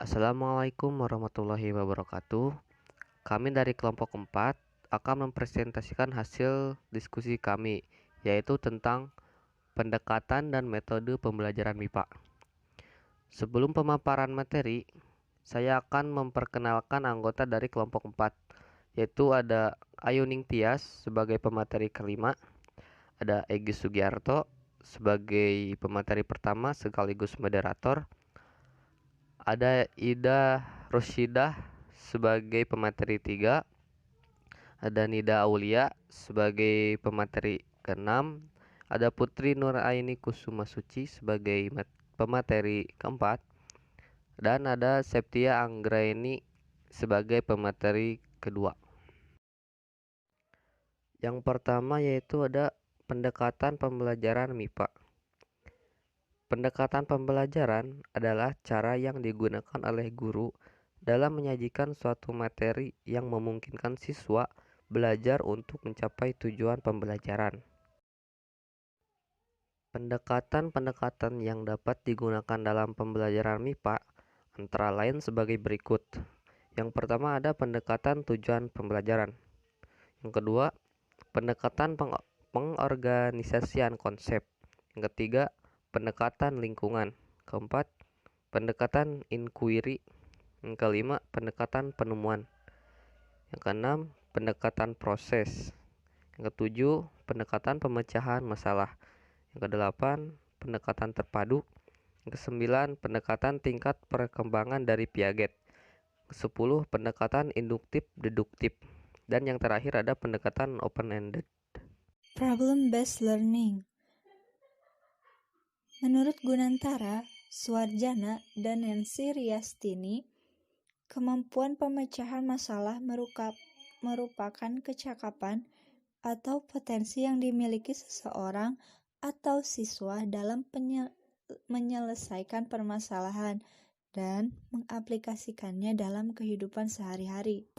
Assalamualaikum warahmatullahi wabarakatuh. Kami dari kelompok 4 akan mempresentasikan hasil diskusi kami, yaitu tentang pendekatan dan metode pembelajaran MIPA. Sebelum pemaparan materi, saya akan memperkenalkan anggota dari kelompok 4, yaitu ada Ayuning Tias sebagai pemateri kelima, ada Egy Sugiarto sebagai pemateri pertama sekaligus moderator, ada Ida Rosyidah sebagai pemateri 3, ada Nida Aulia sebagai pemateri ke-6, ada Putri Nuraini Kusuma Suci sebagai pemateri ke-4, dan ada Septia Anggraini sebagai pemateri kedua. Yang pertama yaitu ada pendekatan pembelajaran MIPA. Pendekatan pembelajaran adalah cara yang digunakan oleh guru dalam menyajikan suatu materi yang memungkinkan siswa belajar untuk mencapai tujuan pembelajaran. Pendekatan-pendekatan yang dapat digunakan dalam pembelajaran MIPA antara lain sebagai berikut. Yang pertama ada pendekatan tujuan pembelajaran. Yang kedua, pendekatan pengorganisasian konsep. Yang ketiga, pendekatan lingkungan. Keempat, pendekatan inquiry. Yang kelima, pendekatan penemuan. Yang keenam, pendekatan proses. Yang ketujuh, pendekatan pemecahan masalah. Yang kedelapan, pendekatan terpadu. Yang kesembilan, pendekatan tingkat perkembangan dari Piaget. Kesepuluh, pendekatan induktif-deduktif. Dan yang terakhir ada pendekatan open-ended. Problem-based learning. Menurut Gunantara, Suwarjana, dan Nancy Riastini, kemampuan pemecahan masalah merupakan kecakapan atau potensi yang dimiliki seseorang atau siswa dalam menyelesaikan permasalahan dan mengaplikasikannya dalam kehidupan sehari-hari.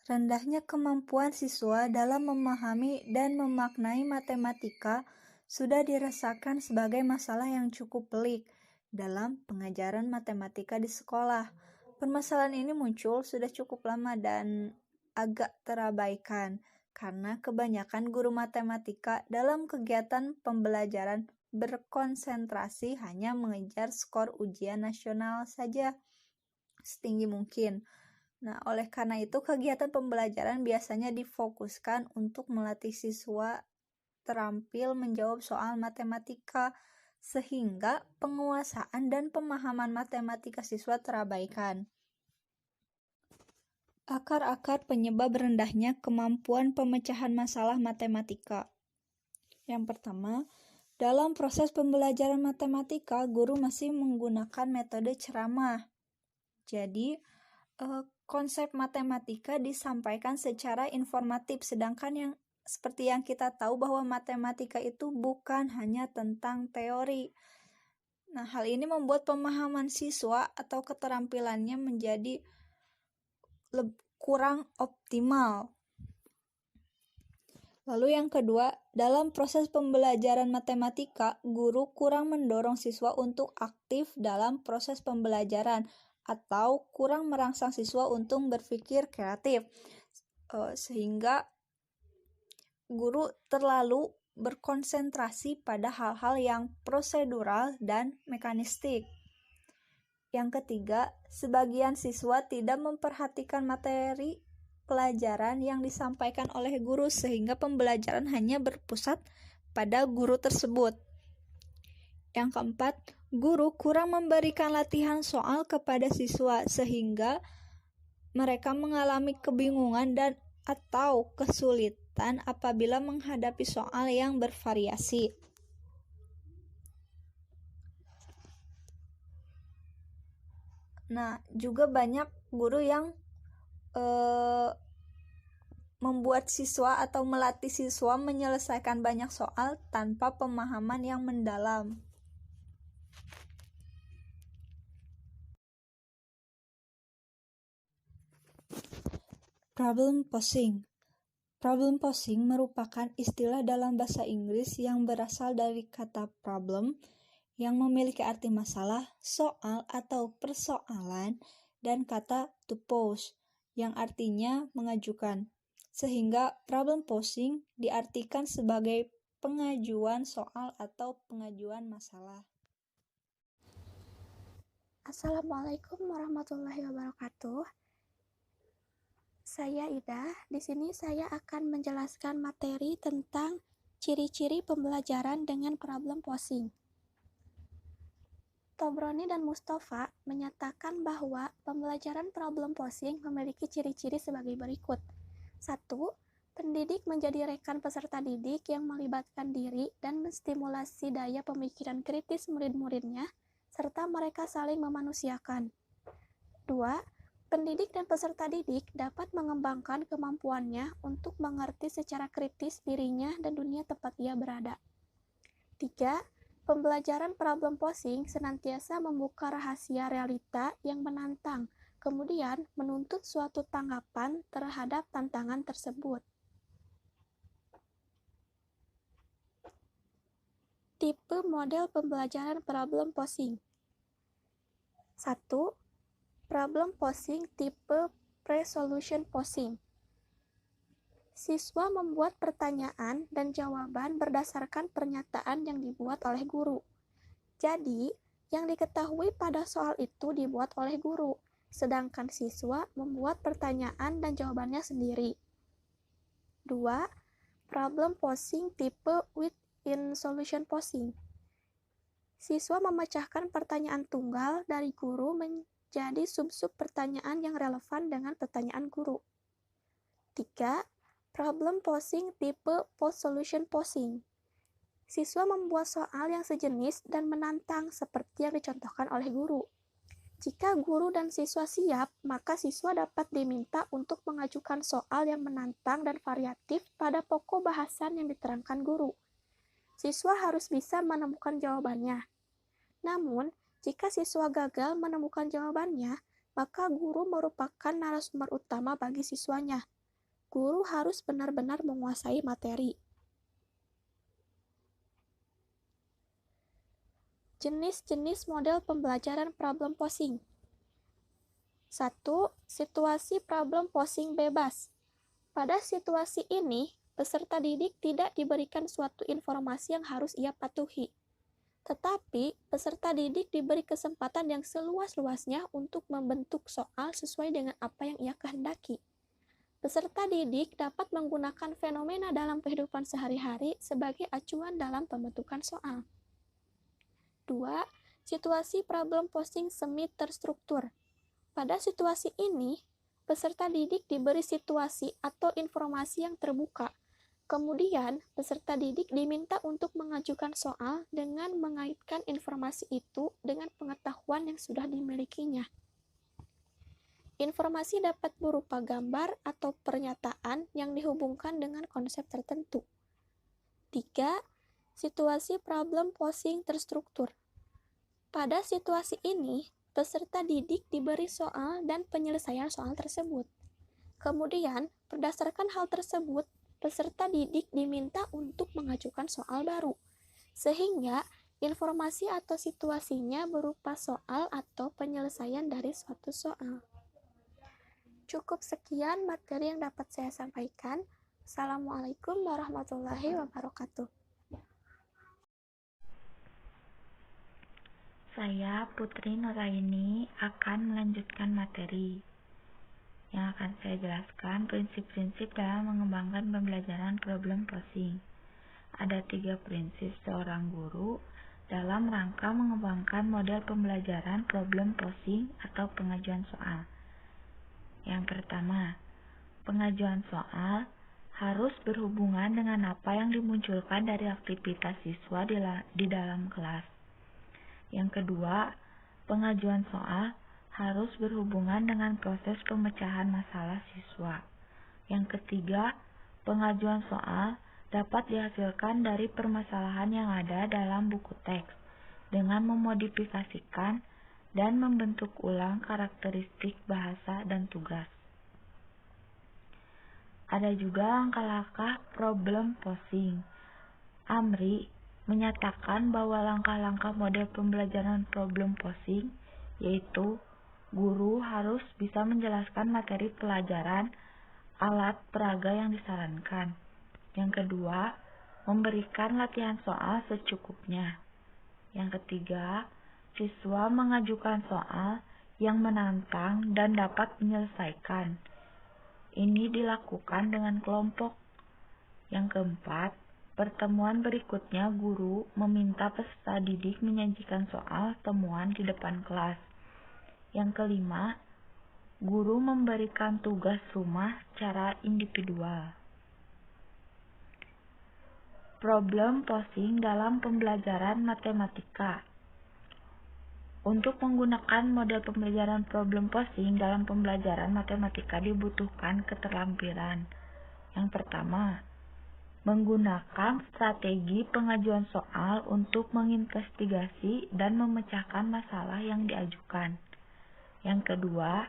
Rendahnya kemampuan siswa dalam memahami dan memaknai matematika sudah dirasakan sebagai masalah yang cukup pelik dalam pengajaran matematika di sekolah. Permasalahan ini muncul sudah cukup lama dan agak terabaikan karena kebanyakan guru matematika dalam kegiatan pembelajaran berkonsentrasi hanya mengejar skor ujian nasional saja setinggi mungkin. Nah, oleh karena itu kegiatan pembelajaran biasanya difokuskan untuk melatih siswa terampil menjawab soal matematika, sehingga penguasaan dan pemahaman matematika siswa terabaikan. Akar-akar penyebab rendahnya kemampuan pemecahan masalah matematika. Yang pertama, dalam proses pembelajaran matematika, guru masih menggunakan metode ceramah. Jadi, konsep matematika disampaikan secara informatif, sedangkan seperti yang kita tahu bahwa matematika itu bukan hanya tentang teori. Nah, hal ini membuat pemahaman siswa atau keterampilannya menjadi kurang optimal. Lalu yang kedua, dalam proses pembelajaran matematika, guru kurang mendorong siswa untuk aktif dalam proses pembelajaran atau kurang merangsang siswa untuk berpikir kreatif, sehingga guru terlalu berkonsentrasi pada hal-hal yang prosedural dan mekanistik. Yang ketiga, sebagian siswa tidak memperhatikan materi pelajaran yang disampaikan oleh guru sehingga pembelajaran hanya berpusat pada guru tersebut. Yang keempat, guru kurang memberikan latihan soal kepada siswa sehingga mereka mengalami kebingungan dan atau kesulitan apabila menghadapi soal yang bervariasi. Nah, juga banyak guru yang membuat siswa atau melatih siswa menyelesaikan banyak soal tanpa pemahaman yang mendalam. Problem posing. Problem posing merupakan istilah dalam bahasa Inggris yang berasal dari kata problem yang memiliki arti masalah, soal, atau persoalan, dan kata to pose yang artinya mengajukan. Sehingga problem posing diartikan sebagai pengajuan soal atau pengajuan masalah. Assalamualaikum warahmatullahi wabarakatuh. Saya Ida. Di sini saya akan menjelaskan materi tentang ciri-ciri pembelajaran dengan problem posing. Tobroni dan Mustafa menyatakan bahwa pembelajaran problem posing memiliki ciri-ciri sebagai berikut. 1. Pendidik menjadi rekan peserta didik yang melibatkan diri dan menstimulasi daya pemikiran kritis murid-muridnya, serta mereka saling memanusiakan. 2. Pendidik dan peserta didik dapat mengembangkan kemampuannya untuk mengerti secara kritis dirinya dan dunia tempat ia berada. 3. Pembelajaran problem posing senantiasa membuka rahasia realita yang menantang, kemudian menuntut suatu tanggapan terhadap tantangan tersebut. Tipe model pembelajaran problem posing. 1. Problem posing tipe pre-solution posing. Siswa membuat pertanyaan dan jawaban berdasarkan pernyataan yang dibuat oleh guru. Jadi, yang diketahui pada soal itu dibuat oleh guru, sedangkan siswa membuat pertanyaan dan jawabannya sendiri. 2. Problem posing tipe within solution posing. Siswa memecahkan pertanyaan tunggal dari guru menjadi sub-sub pertanyaan yang relevan dengan pertanyaan guru. 3. Problem posing tipe post-solution posing. Siswa membuat soal yang sejenis dan menantang seperti yang dicontohkan oleh guru. Jika guru dan siswa siap, maka siswa dapat diminta untuk mengajukan soal yang menantang dan variatif pada pokok bahasan yang diterangkan guru. Siswa harus bisa menemukan jawabannya. Namun, jika siswa gagal menemukan jawabannya, maka guru merupakan narasumber utama bagi siswanya. Guru harus benar-benar menguasai materi. Jenis-jenis model pembelajaran problem posing. 1. Situasi problem posing bebas. Pada situasi ini, peserta didik tidak diberikan suatu informasi yang harus ia patuhi. Tetapi, peserta didik diberi kesempatan yang seluas-luasnya untuk membentuk soal sesuai dengan apa yang ia kehendaki. Peserta didik dapat menggunakan fenomena dalam kehidupan sehari-hari sebagai acuan dalam pembentukan soal. 2. Situasi problem posing semi terstruktur. Pada situasi ini, peserta didik diberi situasi atau informasi yang terbuka. Kemudian, peserta didik diminta untuk mengajukan soal dengan mengaitkan informasi itu dengan pengetahuan yang sudah dimilikinya. Informasi dapat berupa gambar atau pernyataan yang dihubungkan dengan konsep tertentu. 3. Situasi problem posing terstruktur. Pada situasi ini, peserta didik diberi soal dan penyelesaian soal tersebut. Kemudian, berdasarkan hal tersebut, peserta didik diminta untuk mengajukan soal baru, sehingga informasi atau situasinya berupa soal atau penyelesaian dari suatu soal. Cukup sekian materi yang dapat saya sampaikan. Assalamualaikum warahmatullahi wabarakatuh. Saya Putri Nuraini akan melanjutkan materi yang akan saya jelaskan prinsip-prinsip dalam mengembangkan pembelajaran problem posing. Ada 3 prinsip seorang guru dalam rangka mengembangkan model pembelajaran problem posing atau pengajuan soal. Yang pertama, pengajuan soal harus berhubungan dengan apa yang dimunculkan dari aktivitas siswa di dalam kelas. Yang kedua, pengajuan soal harus berhubungan dengan proses pemecahan masalah siswa. Yang ketiga, pengajuan soal dapat dihasilkan dari permasalahan yang ada dalam buku teks dengan memodifikasikan dan membentuk ulang karakteristik bahasa dan tugas. Ada juga langkah-langkah problem posing. Amri menyatakan bahwa langkah-langkah model pembelajaran problem posing yaitu guru harus bisa menjelaskan materi pelajaran, alat peraga yang disarankan. Yang kedua, memberikan latihan soal secukupnya. Yang ketiga, siswa mengajukan soal yang menantang dan dapat menyelesaikan. Ini dilakukan dengan kelompok. Yang keempat, pertemuan berikutnya guru meminta peserta didik menyajikan soal temuan di depan kelas. Yang kelima, guru memberikan tugas rumah secara individual. Problem posing dalam pembelajaran matematika. Untuk menggunakan model pembelajaran problem posing dalam pembelajaran matematika dibutuhkan keterampilan. Yang pertama, menggunakan strategi pengajuan soal untuk menginvestigasi dan memecahkan masalah yang diajukan. Yang kedua,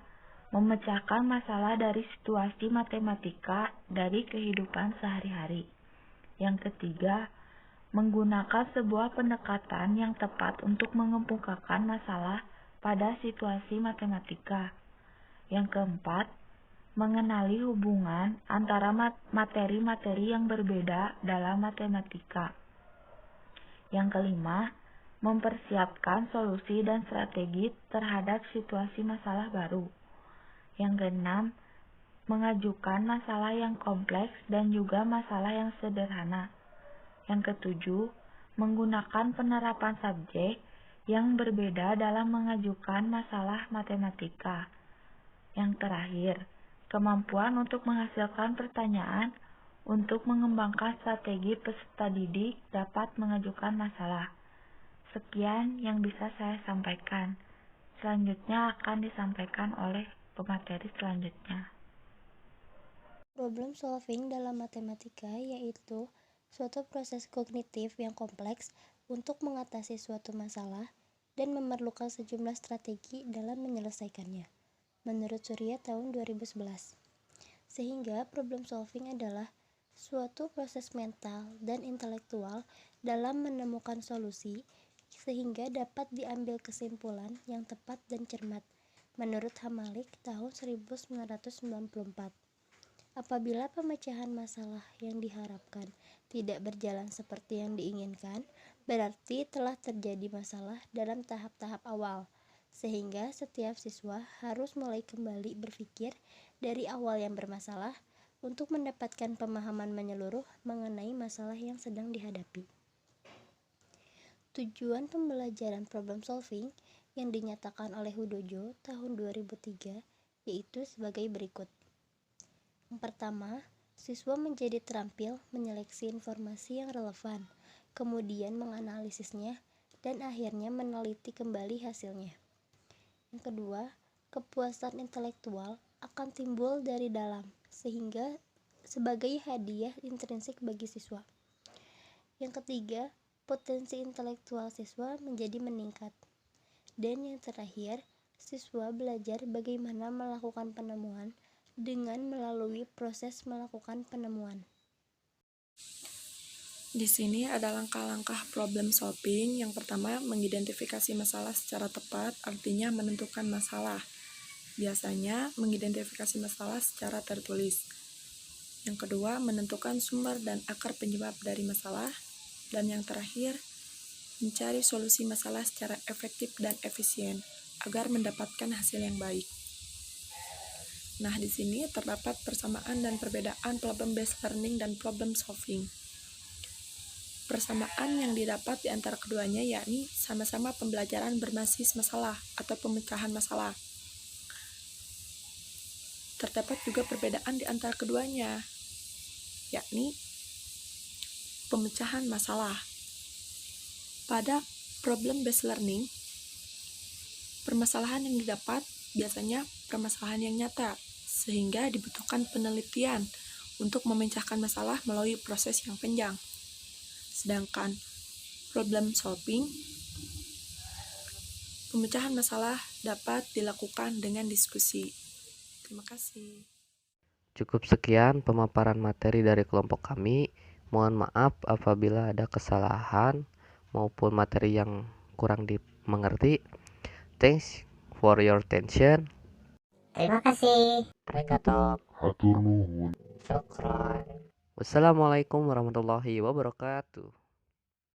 memecahkan masalah dari situasi matematika dari kehidupan sehari-hari. Yang ketiga, menggunakan sebuah pendekatan yang tepat untuk mengemukakan masalah pada situasi matematika. Yang keempat, mengenali hubungan antara materi-materi yang berbeda dalam matematika. Yang kelima, mempersiapkan solusi dan strategi terhadap situasi masalah baru. Yang keenam, mengajukan masalah yang kompleks dan juga masalah yang sederhana. Yang ketujuh, menggunakan penerapan subjek yang berbeda dalam mengajukan masalah matematika. Yang terakhir, kemampuan untuk menghasilkan pertanyaan untuk mengembangkan strategi peserta didik dapat mengajukan masalah. Sekian yang bisa saya sampaikan. Selanjutnya akan disampaikan oleh pemateri selanjutnya. Problem solving dalam matematika yaitu suatu proses kognitif yang kompleks untuk mengatasi suatu masalah dan memerlukan sejumlah strategi dalam menyelesaikannya. Menurut Surya tahun 2011. Sehingga problem solving adalah suatu proses mental dan intelektual dalam menemukan solusi sehingga dapat diambil kesimpulan yang tepat dan cermat. Menurut Hamalik tahun 1994. Apabila pemecahan masalah yang diharapkan tidak berjalan seperti yang diinginkan, berarti telah terjadi masalah dalam tahap-tahap awal, sehingga setiap siswa harus mulai kembali berpikir dari awal yang bermasalah untuk mendapatkan pemahaman menyeluruh mengenai masalah yang sedang dihadapi. Tujuan pembelajaran problem solving yang dinyatakan oleh Hudojo tahun 2003 yaitu sebagai berikut. Yang pertama, siswa menjadi terampil menyeleksi informasi yang relevan, kemudian menganalisisnya, dan akhirnya meneliti kembali hasilnya. Yang kedua, kepuasan intelektual akan timbul dari dalam, sehingga sebagai hadiah intrinsik bagi siswa. Yang ketiga, potensi intelektual siswa menjadi meningkat. Dan yang terakhir, siswa belajar bagaimana melakukan penemuan dengan melalui proses melakukan penemuan. Di sini ada langkah-langkah problem solving. Yang pertama, mengidentifikasi masalah secara tepat, artinya menentukan masalah. Biasanya, mengidentifikasi masalah secara tertulis. Yang kedua, menentukan sumber dan akar penyebab dari masalah. Dan yang terakhir, mencari solusi masalah secara efektif dan efisien, agar mendapatkan hasil yang baik. Nah, di sini terdapat persamaan dan perbedaan problem-based learning dan problem solving. Persamaan yang didapat di antara keduanya yakni sama-sama pembelajaran berbasis masalah atau pemecahan masalah. Terdapat juga perbedaan di antara keduanya, yakni pemecahan masalah. Pada problem-based learning, permasalahan yang didapat biasanya permasalahan yang nyata, sehingga dibutuhkan penelitian untuk memecahkan masalah melalui proses yang panjang. Sedangkan problem solving, pemecahan masalah dapat dilakukan dengan diskusi. Terima kasih. Cukup sekian pemaparan materi dari kelompok kami. Mohon maaf apabila ada kesalahan maupun materi yang kurang dimengerti. Thanks for your attention. Terima kasih. Arigato. Hatur nuhun. Wassalamualaikum warahmatullahi wabarakatuh.